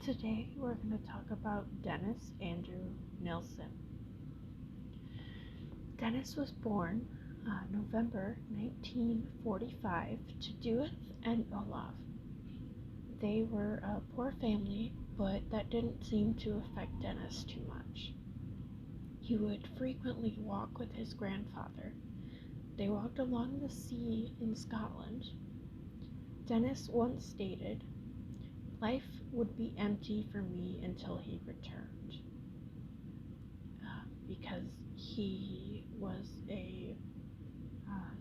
Today we're going to talk about Dennis Andrew Nilsen. Dennis was born November 1945 to Judith and Olaf. They were a poor family, but that didn't seem to affect Dennis too much. He would frequently walk with his grandfather. They walked along the sea in Scotland. Dennis once stated, "Life would be empty for me until he returned," because he was a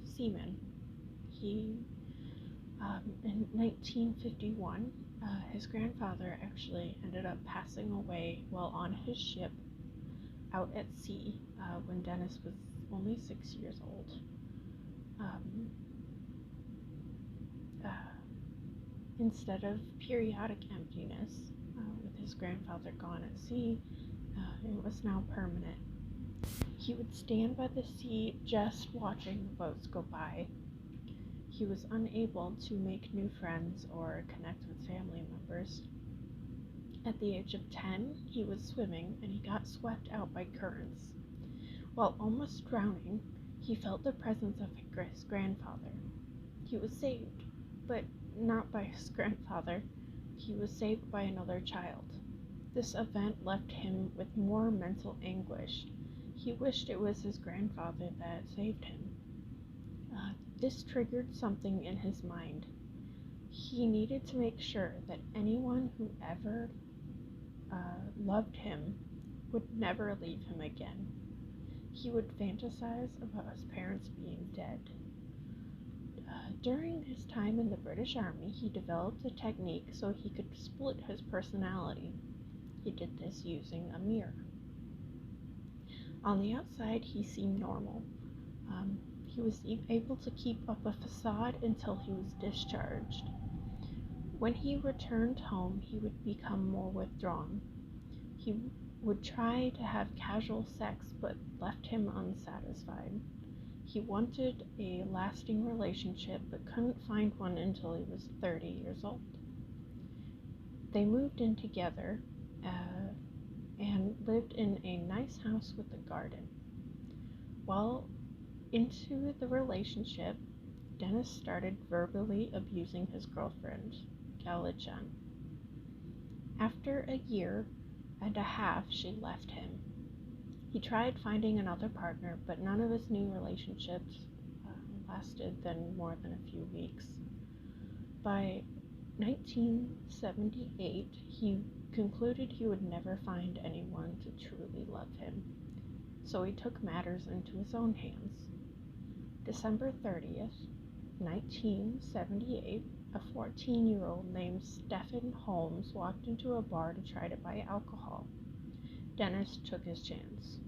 seaman. In 1951, his grandfather actually ended up passing away while on his ship out at sea when Dennis was only 6 years old. Instead of periodic emptiness, with his grandfather gone at sea, it was now permanent. He would stand by the sea just watching the boats go by. He was unable to make new friends or connect with family members. At the age of 10, he was swimming and he got swept out by currents. While almost drowning, he felt the presence of his grandfather. He was saved, but not by his grandfather. He was saved by another child. This event left him with more mental anguish. He wished it was his grandfather that saved him. This triggered something in his mind. He needed to make sure that anyone who ever loved him would never leave him again. He would fantasize about his parents being dead. During his time in the British Army, he developed a technique so he could split his personality. He did this using a mirror. On the outside, he seemed normal. He was able to keep up a facade until he was discharged. When he returned home, he would become more withdrawn. He would try to have casual sex, but left him unsatisfied. He wanted a lasting relationship, but couldn't find one until he was 30 years old. They moved in together and lived in a nice house with a garden. While into the relationship, Dennis started verbally abusing his girlfriend, Jen. After a year and a half, she left him. He tried finding another partner, but none of his new relationships lasted more than a few weeks. By 1978, he concluded he would never find anyone to truly love him, so he took matters into his own hands. December 30th, 1978, a 14-year-old named Stephen Holmes walked into a bar to try to buy alcohol. Dennis took his chance.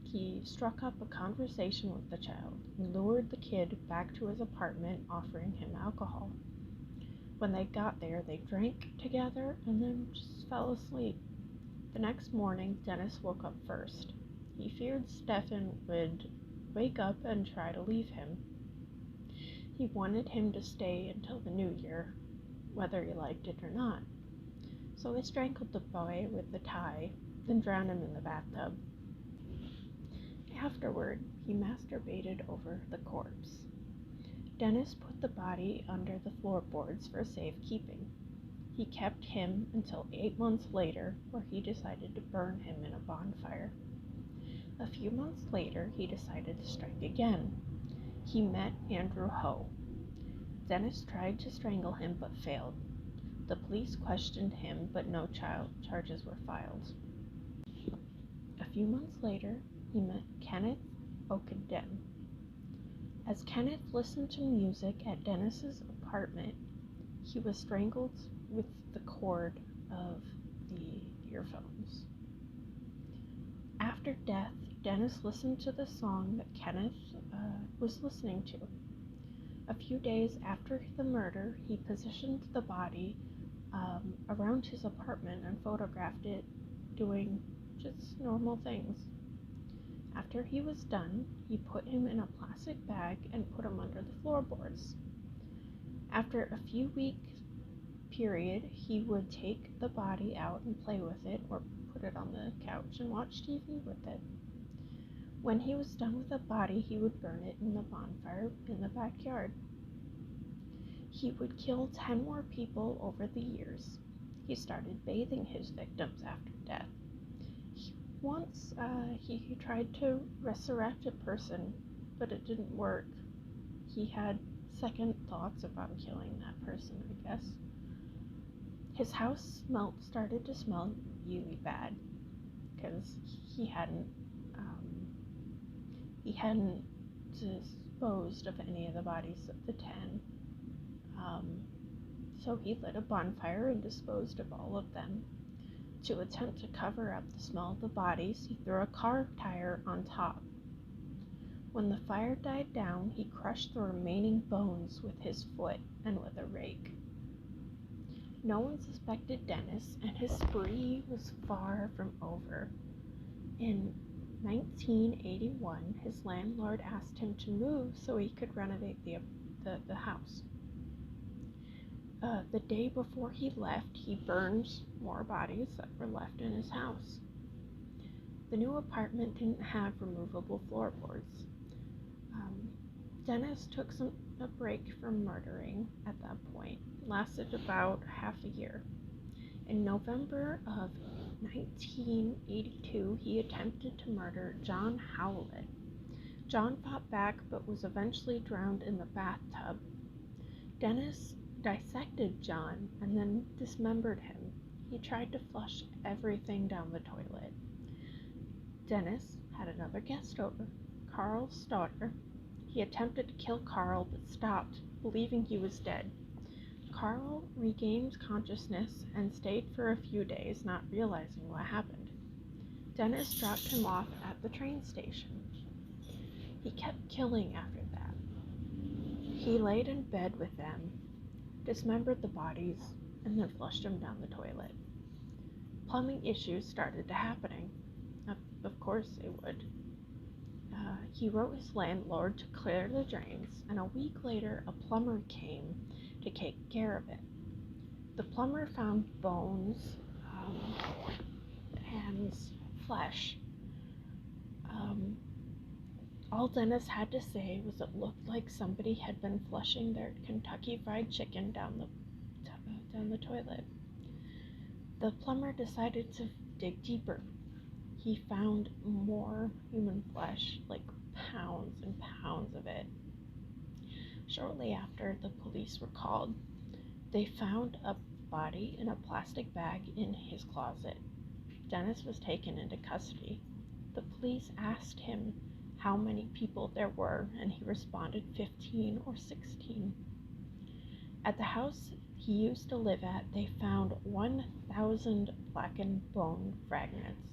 He struck up a conversation with the child and lured the kid back to his apartment, offering him alcohol. When they got there, they drank together and then just fell asleep. The next morning, Dennis woke up first. He feared Stephen would wake up and try to leave him. He wanted him to stay until the new year, whether he liked it or not. So he strangled the boy with the tie, then drowned him in the bathtub. Afterward, he masturbated over the corpse. Dennis put the body under the floorboards for safekeeping. He kept him until 8 months later, where he decided to burn him in a bonfire. A few months later, he decided to strike again. He met Andrew Ho. Dennis tried to strangle him but failed. The police questioned him, but no charges were filed. A few months later, he met Kenneth Oakenden. As Kenneth listened to music at Dennis's apartment, he was strangled with the cord of the earphones. After death, Dennis listened to the song that Kenneth was listening to. A few days after the murder, he positioned the body around his apartment and photographed it doing just normal things. After he was done, he put him in a plastic bag and put him under the floorboards. After a few weeks, period, he would take the body out and play with it or put it on the couch and watch TV with it. When he was done with the body, he would burn it in the bonfire in the backyard. He would kill 10 more people over the years. He started bathing his victims after death. Once he tried to resurrect a person, but it didn't work. He had second thoughts about killing that person, I guess. His house started to smell really bad because he hadn't disposed of any of the bodies of the 10. So he lit a bonfire and disposed of all of them. To attempt to cover up the smell of the bodies, he threw a car tire on top. When the fire died down, he crushed the remaining bones with his foot and with a rake. No one suspected Dennis, and his spree was far from over. In 1981, his landlord asked him to move so he could renovate the house. The day before he left, he burned more bodies that were left in his house. The new apartment didn't have removable floorboards. Dennis took a break from murdering at that point. It lasted about half a year. In November of 1982, he attempted to murder John Howlett. John fought back but was eventually drowned in the bathtub. Dennis dissected John and then dismembered him. He tried to flush everything down the toilet. Dennis had another guest over, Carl Stodder. He attempted to kill Carl but stopped, believing he was dead. Carl regained consciousness and stayed for a few days, not realizing what happened. Dennis dropped him off at the train station. He kept killing after that. He laid in bed with them, dismembered the bodies, and then flushed them down the toilet. Plumbing issues started happening. Of course they would. He wrote his landlord to clear the drains, and a week later a plumber came to take care of it. The plumber found bones and flesh. All Dennis had to say was it looked like somebody had been flushing their Kentucky Fried Chicken down the toilet. The plumber decided to dig deeper. He found more human flesh, like pounds and pounds of it. Shortly after, the police were called. They found a body in a plastic bag in his closet. Dennis was taken into custody. The police asked him how many people there were, and he responded 15 or 16. At the house he used to live at, they found 1,000 blackened bone fragments.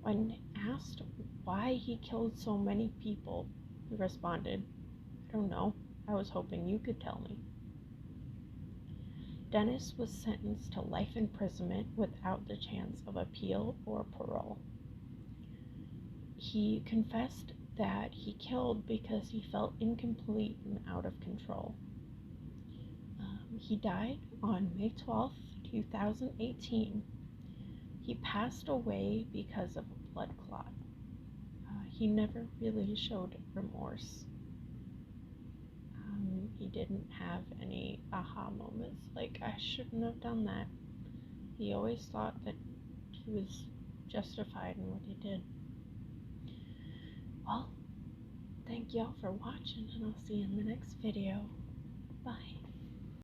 When asked why he killed so many people, he responded, "I don't know. I was hoping you could tell me." Dennis was sentenced to life imprisonment without the chance of appeal or parole. He confessed that he killed because he felt incomplete and out of control. He died on May 12th, 2018. He passed away because of a blood clot. He never really showed remorse. He didn't have any aha moments like, I shouldn't have done that. He always thought that he was justified in what he did. Well, thank y'all for watching, and I'll see you in the next video. Bye.